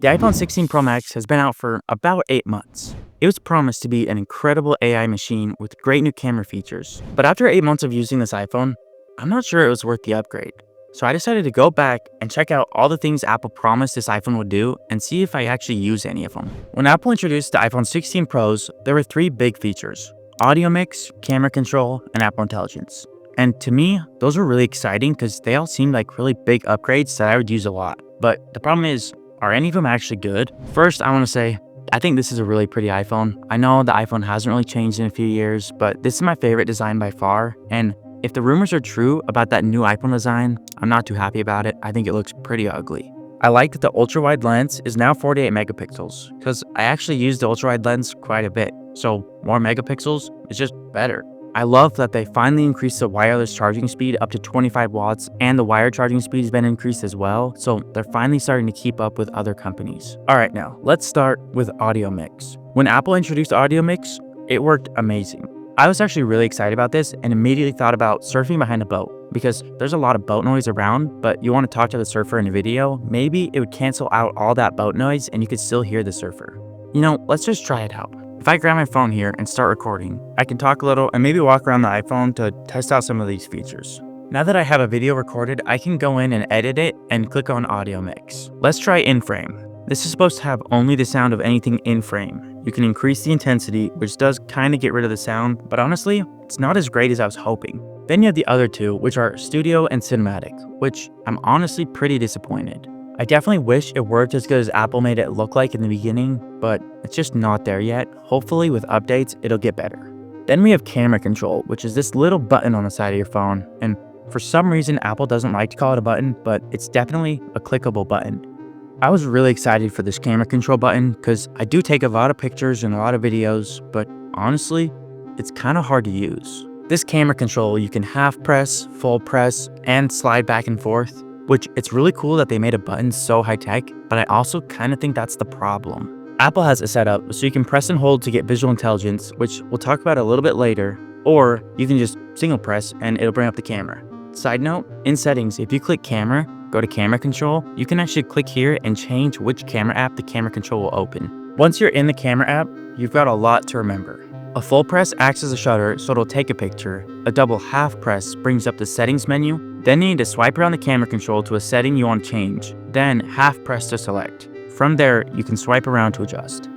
The iPhone 16 Pro Max has been out for about 8 months. It was promised to be an incredible AI machine with great new camera features. But after 8 months of using this iPhone, I'm not sure it was worth the upgrade. So I decided to go back and check out all the things Apple promised this iPhone would do and see if I actually use any of them. When Apple introduced the iPhone 16 Pros, there were 3 big features: audio mix, camera control, and Apple Intelligence. And to me, those were really exciting because they all seemed like really big upgrades that I would use a lot. But the problem is, are any of them actually good? First, I want to say, I think this is a really pretty iPhone. I know the iPhone hasn't really changed in a few years, but this is my favorite design by far. And if the rumors are true about that new iPhone design, I'm not too happy about it. I think it looks pretty ugly. I like that the ultra-wide lens is now 48 megapixels, because I actually use the ultra-wide lens quite a bit. So more megapixels is just better. I love that they finally increased the wireless charging speed up to 25 watts, and the wired charging speed has been increased as well, so they're finally starting to keep up with other companies. Alright, now let's start with audio mix. When Apple introduced audio mix, it worked amazing. I was actually really excited about this and immediately thought about surfing behind a boat, because there's a lot of boat noise around, but you want to talk to the surfer in a video, maybe it would cancel out all that boat noise and you could still hear the surfer. You know, let's just try it out. If I grab my phone here and start recording, I can talk a little and maybe walk around the iPhone to test out some of these features. Now that I have a video recorded, I can go in and edit it and click on audio mix. Let's try in frame. This is supposed to have only the sound of anything in frame. You can increase the intensity, which does kind of get rid of the sound, but honestly, it's not as great as I was hoping. Then you have the other two, which are studio and cinematic, which I'm honestly pretty disappointed. I definitely wish it worked as good as Apple made it look like in the beginning, but it's just not there yet. Hopefully with updates, it'll get better. Then we have camera control, which is this little button on the side of your phone. And for some reason, Apple doesn't like to call it a button, but it's definitely a clickable button. I was really excited for this camera control button because I do take a lot of pictures and a lot of videos, but honestly, it's kind of hard to use. This camera control, you can half press, full press, and slide back and forth, which it's really cool that they made a button so high tech, but I also kind of think that's the problem. Apple has it set up so you can press and hold to get visual intelligence, which we'll talk about a little bit later, or you can just single press and it'll bring up the camera. Side note, in settings, if you click camera, go to camera control, you can actually click here and change which camera app the camera control will open. Once you're in the camera app, you've got a lot to remember. A full press acts as a shutter, so it'll take a picture. A double half press brings up the settings menu. Then you need to swipe around the camera control to a setting you want to change. Then half press to select. From there, you can swipe around to adjust.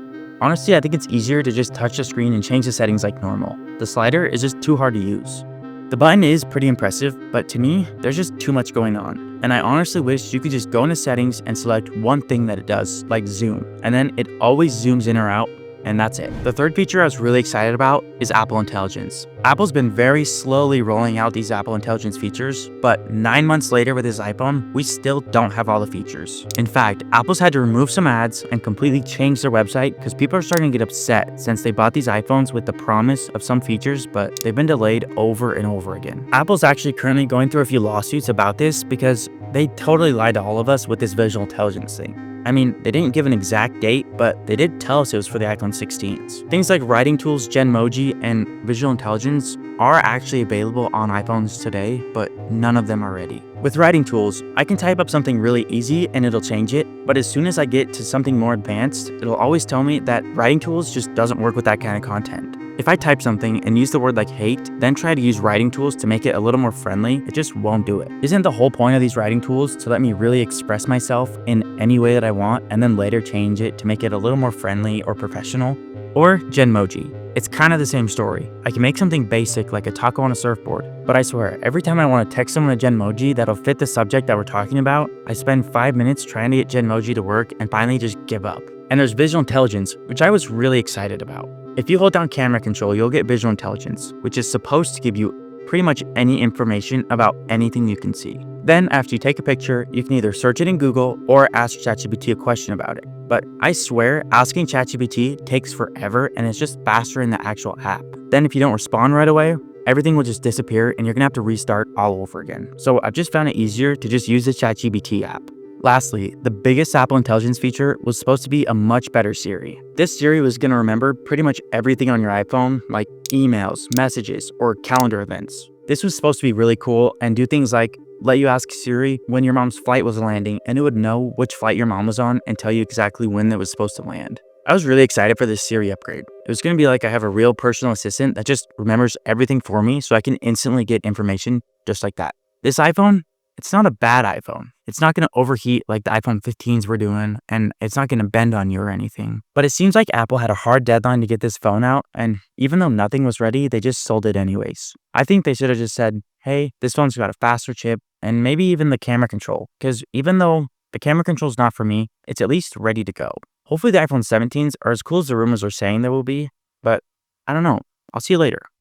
Honestly, I think it's easier to just touch the screen and change the settings like normal. The slider is just too hard to use. The button is pretty impressive, but to me, there's just too much going on. And I honestly wish you could just go into settings and select one thing that it does, like zoom, and then it always zooms in or out, and that's it. The third feature I was really excited about is Apple Intelligence. Apple's been very slowly rolling out these Apple Intelligence features, but 9 months later with this iPhone, we still don't have all the features. In fact, Apple's had to remove some ads and completely change their website because people are starting to get upset since they bought these iPhones with the promise of some features, but they've been delayed over and over again. Apple's actually currently going through a few lawsuits about this because they totally lied to all of us with this visual intelligence thing. I mean, they didn't give an exact date, but they did tell us it was for the iPhone 16s. Things like writing tools, Genmoji, and visual intelligence are actually available on iPhones today, but none of them are ready. With writing tools, I can type up something really easy and it'll change it, but as soon as I get to something more advanced, it'll always tell me that writing tools just doesn't work with that kind of content. If I type something and use the word like hate, then try to use writing tools to make it a little more friendly, it just won't do it. Isn't the whole point of these writing tools to let me really express myself in any way that I want and then later change it to make it a little more friendly or professional? Or Genmoji. It's kind of the same story. I can make something basic like a taco on a surfboard, but I swear, every time I want to text someone a Genmoji that'll fit the subject that we're talking about, I spend 5 minutes trying to get Genmoji to work and finally just give up. And there's visual intelligence, which I was really excited about. If you hold down camera control, you'll get visual intelligence, which is supposed to give you pretty much any information about anything you can see. Then after you take a picture, you can either search it in Google or ask ChatGPT a question about it. But I swear, asking ChatGPT takes forever and it's just faster in the actual app. Then if you don't respond right away, everything will just disappear and you're gonna have to restart all over again. So I've just found it easier to just use the ChatGPT app. Lastly, the biggest Apple Intelligence feature was supposed to be a much better Siri. This Siri was going to remember pretty much everything on your iPhone, like emails, messages, or calendar events. This was supposed to be really cool and do things like let you ask Siri when your mom's flight was landing, and it would know which flight your mom was on and tell you exactly when it was supposed to land. I was really excited for this Siri upgrade. It was going to be like I have a real personal assistant that just remembers everything for me so I can instantly get information just like that. This iPhone, it's not a bad iPhone. It's not going to overheat like the iPhone 15s were doing, and it's not going to bend on you or anything. But it seems like Apple had a hard deadline to get this phone out, and even though nothing was ready, they just sold it anyways. I think they should have just said, hey, this phone's got a faster chip, and maybe even the camera control, because even though the camera control's not for me, it's at least ready to go. Hopefully the iPhone 17s are as cool as the rumors are saying they will be, but I don't know. I'll see you later.